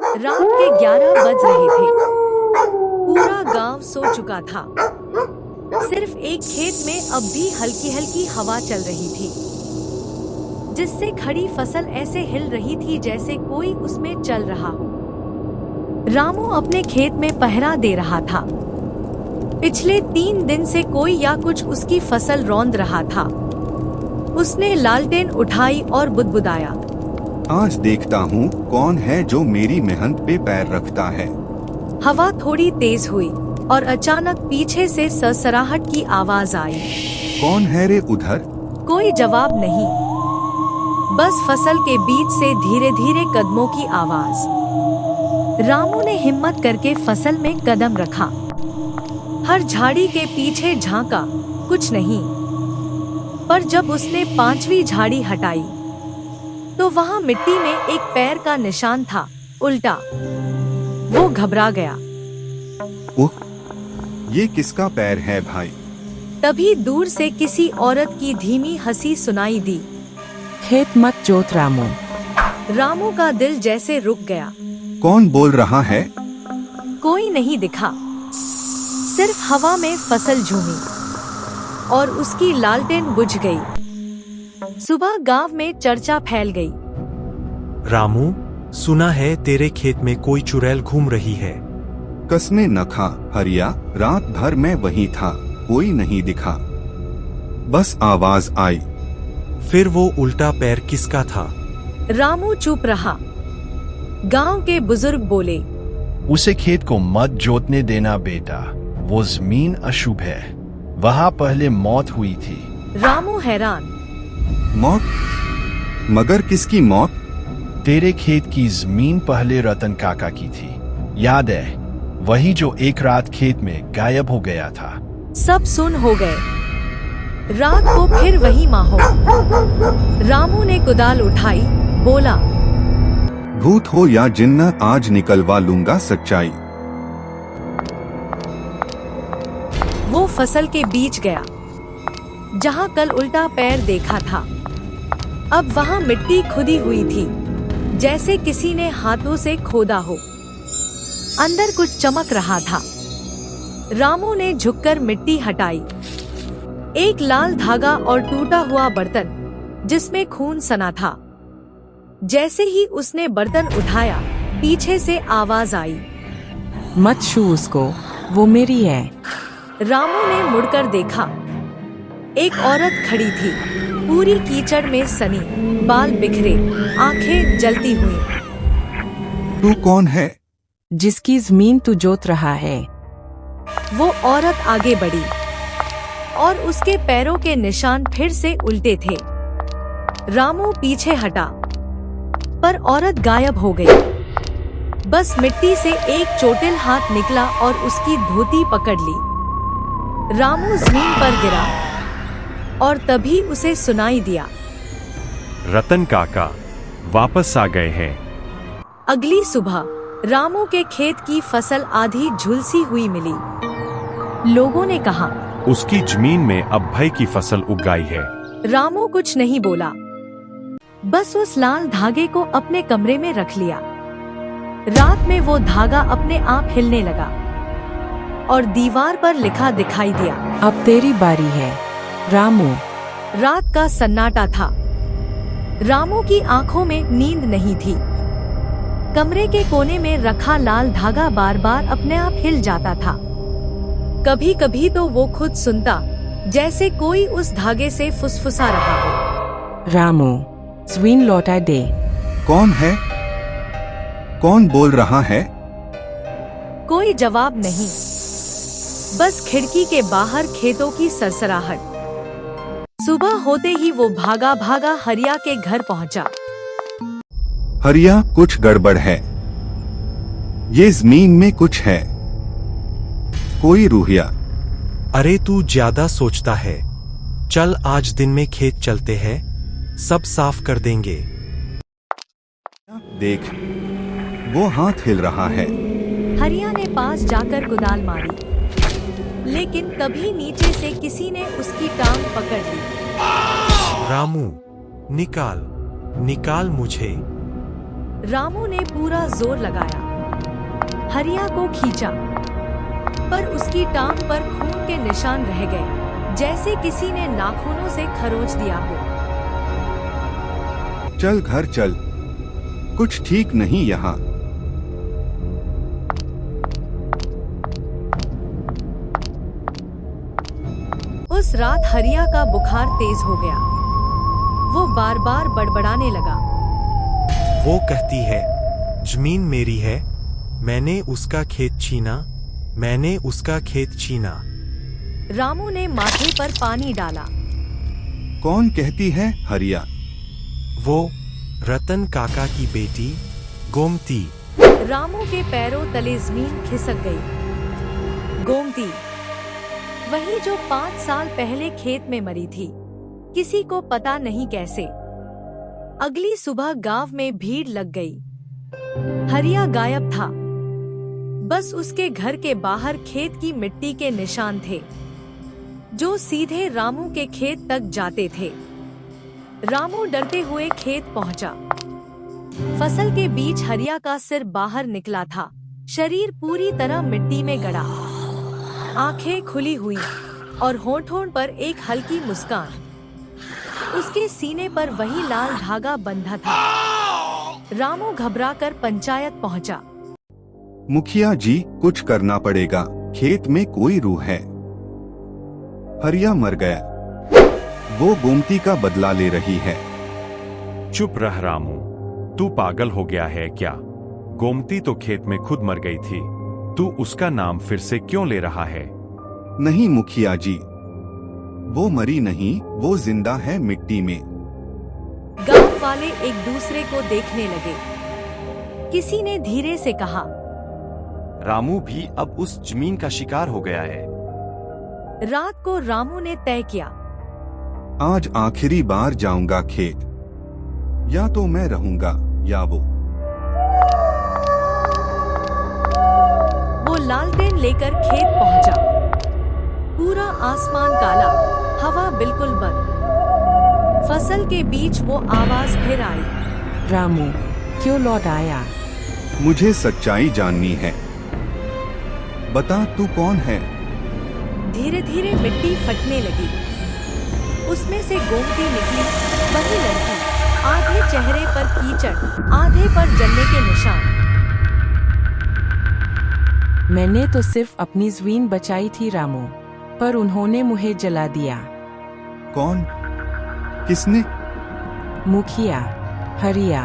रात के 11 बज रहे थे। पूरा गांव सो चुका था। सिर्फ एक खेत में अब भी हल्की हल्की हवा चल रही थी, जिससे खड़ी फसल ऐसे हिल रही थी जैसे कोई उसमें चल रहा हो। रामू अपने खेत में पहरा दे रहा था। पिछले 3 दिन से कोई या कुछ उसकी फसल रौंद रहा था। उसने लालटेन उठाई और बुदबुदाया, आज देखता हूँ कौन है जो मेरी मेहनत पे पैर रखता है। हवा थोड़ी तेज हुई और अचानक पीछे से सरसराहट की आवाज आई। कौन है रे उधर? कोई जवाब नहीं, बस फसल के बीच से धीरे धीरे कदमों की आवाज। रामू ने हिम्मत करके फसल में कदम रखा। हर झाड़ी के पीछे झांका, कुछ नहीं। पर जब उसने 5वीं झाड़ी हटाई तो वहां मिट्टी में एक पैर का निशान था, उल्टा। वो घबरा गया। उह, ये किसका पैर है भाई? तभी दूर से किसी औरत की धीमी हंसी सुनाई दी। खेत मत जोत रामू। रामू का दिल जैसे रुक गया। कौन बोल रहा है? कोई नहीं दिखा, सिर्फ हवा में फसल झूमी और उसकी लालटेन बुझ गई। सुबह गांव में चर्चा फैल गई। रामू, सुना है तेरे खेत में कोई चुड़ैल घूम रही है। कसमें न खा हरिया, रात भर मैं वहीं था, कोई नहीं दिखा। बस आवाज आई। फिर वो उल्टा पैर किसका था? रामू चुप रहा। गांव के बुजुर्ग बोले, उसे खेत को मत जोतने देना बेटा, वो जमीन अशुभ है, वहाँ पहले मौत हुई थी। रामू हैरान। मौत? मगर किसकी मौत? तेरे खेत की जमीन पहले रतन काका की थी, याद है? वही जो एक रात खेत में गायब हो गया था। सब सुन हो गए। रात को फिर वही माहौल। रामू ने कुदाल उठाई, बोला, भूत हो या जिन्नत, आज निकलवा लूंगा सच्चाई। वो फसल के बीच गया जहां कल उल्टा पैर देखा था। अब वहां मिट्टी खुदी हुई थी, जैसे किसी ने हाथों से खोदा हो। अंदर कुछ चमक रहा था। रामू ने झुककर मिट्टी हटाई। एक लाल धागा और टूटा हुआ बर्तन जिसमें खून सना था। जैसे ही उसने बर्तन उठाया, पीछे से आवाज आई, मत छू उसको, वो मेरी है। रामू ने मुड़कर देखा। एक औरत खड़ी थी, पूरी कीचड़ में सनी, बाल बिखरे, आंखें जलती हुई। तू कौन है? जिसकी जमीन तू जोत रहा है। वो औरत आगे बढ़ी और उसके पैरों के निशान फिर से उल्टे थे। रामू पीछे हटा, पर औरत गायब हो गई। बस मिट्टी से एक चोटिल हाथ निकला और उसकी धोती पकड़ ली। रामू जमीन पर गिरा और तभी उसे सुनाई दिया, रतन काका वापस आ गए हैं। अगली सुबह रामू के खेत की फसल आधी झुलसी हुई मिली। लोगों ने कहा, उसकी जमीन में अब भई की फसल उगाई है। रामू कुछ नहीं बोला, बस उस लाल धागे को अपने कमरे में रख लिया। रात में वो धागा अपने आप हिलने लगा और दीवार पर लिखा दिखाई दिया, अब तेरी बारी है रामू। रात का सन्नाटा था। रामू की आंखों में नींद नहीं थी। कमरे के कोने में रखा लाल धागा बार बार अपने आप हिल जाता था। कभी कभी तो वो खुद सुनता, जैसे कोई उस धागे से फुसफुसा रहा हो। रामू, जमीन लौटा दे। कौन है? कौन बोल रहा है? कोई जवाब नहीं, बस खिड़की के बाहर खेतों की सरसराहट। सुबह होते ही वो भागा भागा हरिया के घर पहुंचा। हरिया, कुछ गड़बड़ है। ये जमीन में कुछ है, कोई रूहिया। अरे तू ज्यादा सोचता है, चल आज दिन में खेत चलते हैं, सब साफ कर देंगे। देख, वो हाथ हिल रहा है। हरिया ने पास जाकर कुदाल मारी, लेकिन तभी नीचे से किसी ने उसकी टांग पकड़ ली। रामू, निकाल, निकाल मुझे। रामू ने पूरा जोर लगाया, हरिया को खींचा, पर उसकी टांग पर खून के निशान रह गए, जैसे किसी ने नाखूनों से खरोच दिया हो। चल घर चल, कुछ ठीक नहीं यहाँ। उस रात हरिया का बुखार तेज हो गया। वो बार बार बड़बड़ाने लगा। वो कहती है, जमीन मेरी है, मैंने उसका खेत छीना, मैंने उसका खेत छीना। रामू ने माथे पर पानी डाला। कौन कहती है हरिया? वो रतन काका की बेटी गोमती। रामू के पैरों तले जमीन खिसक गई। गोमती, वही जो 5 साल पहले खेत में मरी थी, किसी को पता नहीं कैसे। अगली सुबह गांव में भीड़ लग गई। हरिया गायब था। बस उसके घर के बाहर खेत की मिट्टी के निशान थे, जो सीधे रामू के खेत तक जाते थे। रामू डरते हुए खेत पहुंचा। फसल के बीच हरिया का सिर बाहर निकला था, शरीर पूरी तरह मिट्टी में गड़ा, आंखें खुली हुई और होंठों पर एक हल्की मुस्कान। उसके सीने पर वही लाल धागा बंधा था। रामू घबराकर पंचायत पहुंचा। मुखिया जी, कुछ करना पड़ेगा, खेत में कोई रूह है। हरिया मर गया, वो गोमती का बदला ले रही है। चुप रह रामू, तू पागल हो गया है क्या? गोमती तो खेत में खुद मर गई थी, तू उसका नाम फिर से क्यों ले रहा है? नहीं मुखिया जी, वो मरी नहीं, वो जिंदा है मिट्टी में। गांव वाले एक दूसरे को देखने लगे। किसी ने धीरे से कहा, रामू भी अब उस जमीन का शिकार हो गया है। रात को रामू ने तय किया, आज आखिरी बार जाऊंगा खेत, या तो मैं रहूंगा या वो। वो लालटेन लेकर खेत पहुंचा। पूरा आसमान काला, हवा बिल्कुल बंद। फसल के बीच वो आवाज फिर आई, रामू क्यों लौट आया? मुझे सच्चाई जाननी है, बता तू कौन है? धीरे धीरे मिट्टी फटने लगी। उसमें से गोमती निकली, वही लड़की, आधे चेहरे पर कीचड़, आधे पर जलने के निशान। मैंने तो सिर्फ अपनी जमीन बचाई थी रामू, पर उन्होंने मुझे जला दिया। कौन? किसने? मुखिया, हरिया,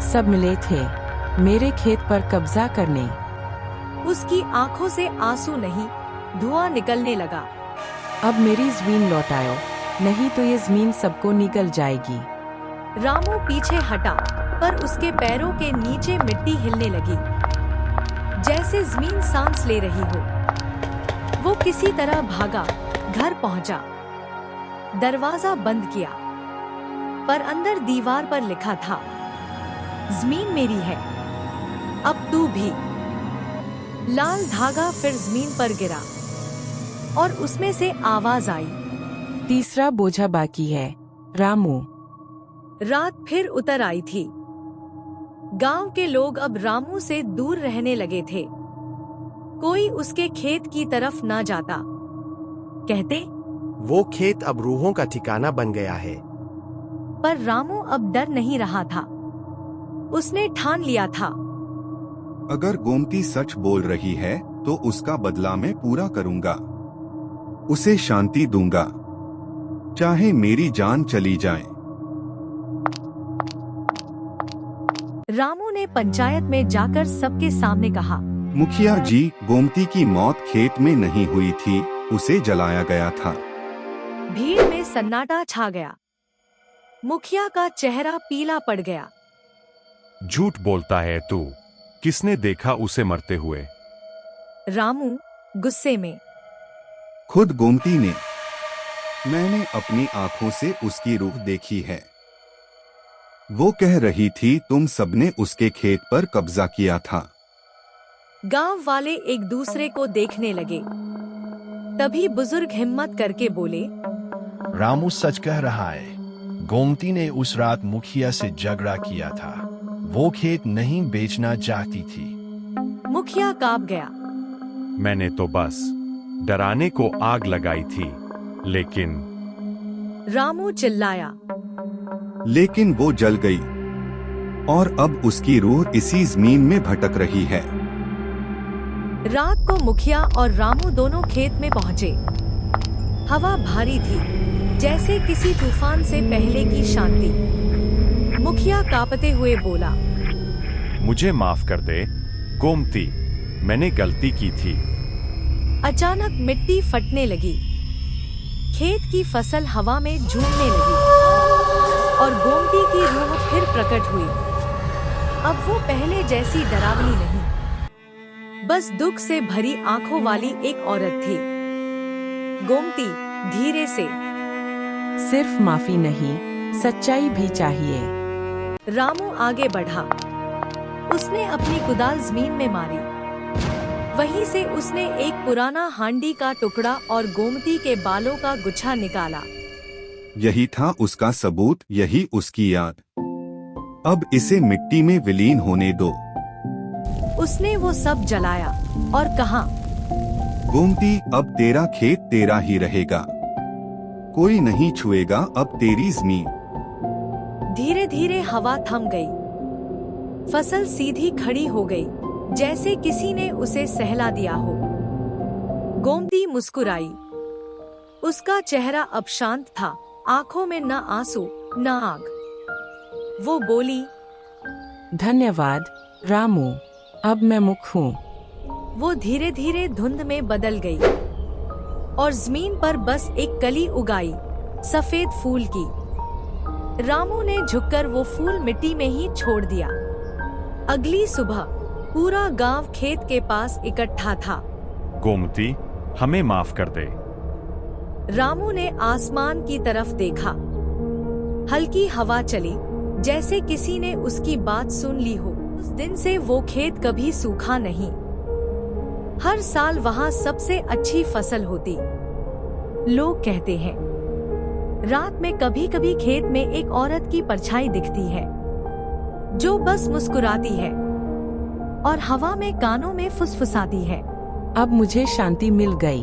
सब मिले थे मेरे खेत पर कब्जा करने। उसकी आंखों से आंसू नहीं, धुआं निकलने लगा। अब मेरी जमीन लौटाओ, नहीं तो ये जमीन सबको निकल जाएगी। रामू पीछे हटा, पर उसके पैरों के नीचे मिट्टी हिलने लगी, जैसे जमीन सांस ले रही हो। वो किसी तरह भागा, घर पहुंचा, दरवाजा बंद किया, पर अंदर दीवार पर लिखा था, जमीन मेरी है, अब तू भी। लाल धागा फिर जमीन पर गिरा और उसमें से आवाज आई, तीसरा बोझा बाकी है रामू। रात फिर उतर आई थी। गांव के लोग अब रामू से दूर रहने लगे थे। कोई उसके खेत की तरफ ना जाता। कहते, वो खेत अब रूहों का ठिकाना बन गया है। पर रामू अब डर नहीं रहा था। उसने ठान लिया था, अगर गोमती सच बोल रही है तो उसका बदला मैं पूरा करूंगा, उसे शांति दूंगा, चाहे मेरी जान चली जाए। रामू ने पंचायत में जाकर सबके सामने कहा, मुखिया जी, गोमती की मौत खेत में नहीं हुई थी, उसे जलाया गया था। भीड़ में सन्नाटा छा गया। मुखिया का चेहरा पीला पड़ गया। झूठ बोलता है तू, किसने देखा उसे मरते हुए? रामू गुस्से में, खुद गोमती ने, मैंने अपनी आंखों से उसकी रूह देखी है। वो कह रही थी तुम सबने उसके खेत पर कब्जा किया था। गांव वाले एक दूसरे को देखने लगे। तभी बुजुर्ग हिम्मत करके बोले, रामू सच कह रहा है, गोमती ने उस रात मुखिया से झगड़ा किया था। वो खेत नहीं बेचना चाहती थी। मुखिया कांप गया। मैंने तो बस डराने को आग लगाई थी, लेकिन रामू चिल्लाया। लेकिन वो जल गई और अब उसकी रूह इसी जमीन में भटक रही है। रात को मुखिया और रामू दोनों खेत में पहुंचे। हवा भारी थी, जैसे किसी तूफान से पहले की शांति। मुखिया कांपते हुए बोला, मुझे माफ कर दे गोमती, मैंने गलती की थी। अचानक मिट्टी फटने लगी। खेत की फसल हवा में झूमने लगी और गोमती की रूह फिर प्रकट हुई। अब वो पहले जैसी डरावनी नहीं, बस दुख से भरी आंखों वाली एक औरत थी। गोमती, धीरे से। सिर्फ माफी नहीं, सच्चाई भी चाहिए। रामू आगे बढ़ा। उसने अपनी कुदाल जमीन में मारी। वहीं से उसने एक पुराना हांडी का टुकड़ा और गोमती के बालों का गुच्छा निकाला। यही था उसका सबूत, यही उसकी याद। अब इसे मिट्टी में विलीन होने दो। उसने वो सब जलाया और कहा, गोमती, अब तेरा खेत तेरा ही रहेगा, कोई नहीं छुएगा अब तेरी जमीन। धीरे धीरे हवा थम गई। फसल सीधी खड़ी हो गई, जैसे किसी ने उसे सहला दिया हो। गोमती मुस्कुराई। उसका चेहरा अब शांत था, आंखों में न आंसू न आग। वो बोली, धन्यवाद रामू, अब मैं मुक्त हूँ। वो धीरे धीरे धुंध में बदल गई और जमीन पर बस एक कली उगाई, सफेद फूल की। रामू ने झुककर वो फूल मिट्टी में ही छोड़ दिया। अगली सुबह पूरा गांव खेत के पास इकट्ठा था। गोमती, हमें माफ कर दे। रामू ने आसमान की तरफ देखा। हल्की हवा चली, जैसे किसी ने उसकी बात सुन ली हो। उस दिन से वो खेत कभी सूखा नहीं। हर साल वहाँ सबसे अच्छी फसल होती। लोग कहते हैं, रात में कभी कभी खेत में एक औरत की परछाई दिखती है, जो बस मुस्कुराती है और हवा में कानों में फुसफुसाती है। अब मुझे शांति मिल गई।